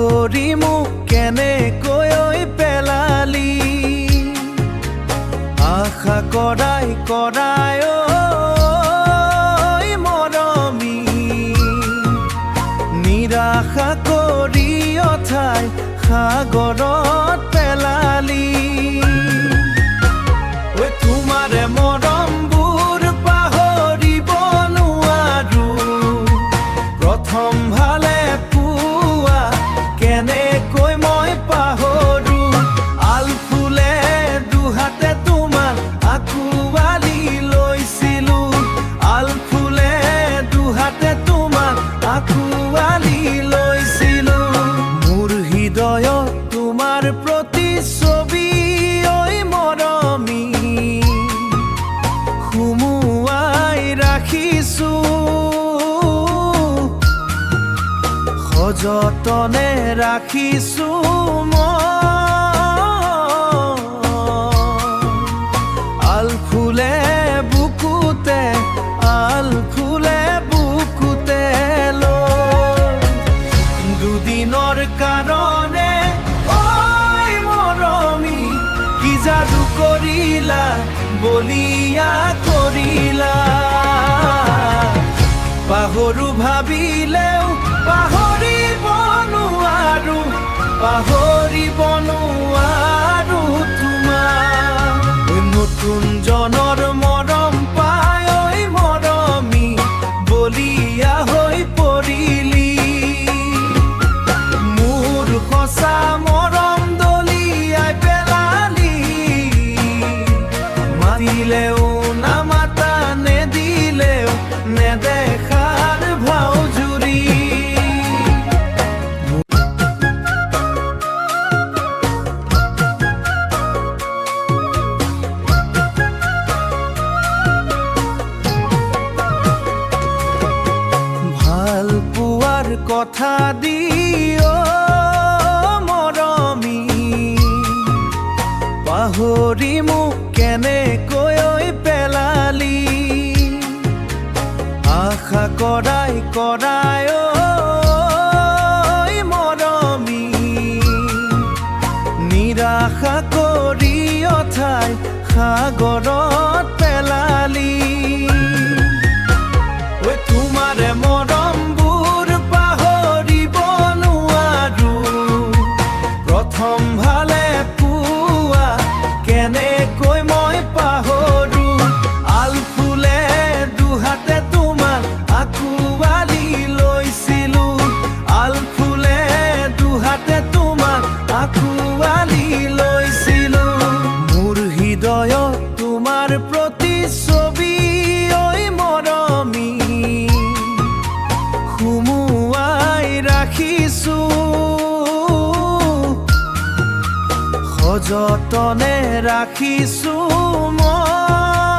পাহৰি মোক কেনেকৈ পেলালি আশা কৰাই কৰাই মৰমী নিৰাশা কৰি অথাই সাগৰত পেলালি তোমাৰে মৰমবোৰ পাহৰিব নোৱাৰো প্ৰথম ভালে পুৱা কেনেকৈ মই পাহৰো আলফুলে দুহাতে তোমাক আঁকোৱালি লৈছিলো আলফুলে দুহাতে তোমাক আঁকোৱালি লৈছিলো মোৰ হৃদয়ত তোমাৰ প্ৰতিচ্ছবি মৰমী সুমুৱাই ৰাখিছো সযতনে ৰাখিছো আলফুলে বুকুতে আলফুলে বুকুতে দুদিনৰ কাৰণে মৰমী কি যাদু কৰিলা বলিয়া কৰিলা পাহৰো ভাবিলেও পাহৰিব নোৱাৰো পাহৰিব নোৱাৰো তোমাক নতুন জনৰ মৰম পাই মৰমী বলিয়া হৈ পৰিলি মোৰ সঁচা মৰম দলিয়াই পেলালি মাতিলেও নামাতা নেদিলেও নেদেখাৰ ভাও জুৰি ভাল পোৱাৰ কথা দিও মৰমী পাহৰি মোক কেনেকৈ পেলালি আশা কৰাই কৰাই মৰমী নিৰাশা কৰি অথাই সাগৰত পেলালি তোমাৰে মৰমবোৰ পাহৰিব নোৱাৰো প্ৰথম ভালে পুৱা কেনেকৈ মই পাহৰো আলফুলে দুহাতে তোমাক আঁকোৱালি লৈছিলো আলফুলে দুহাতে তোমাক আঁকোৱালি লৈছিলো মোৰ হৃদয়ত তোমাৰ প্ৰতিচ্ছবি মৰমী সুমুৱাই ৰাখিছো সযতনে ৰাখিছো মই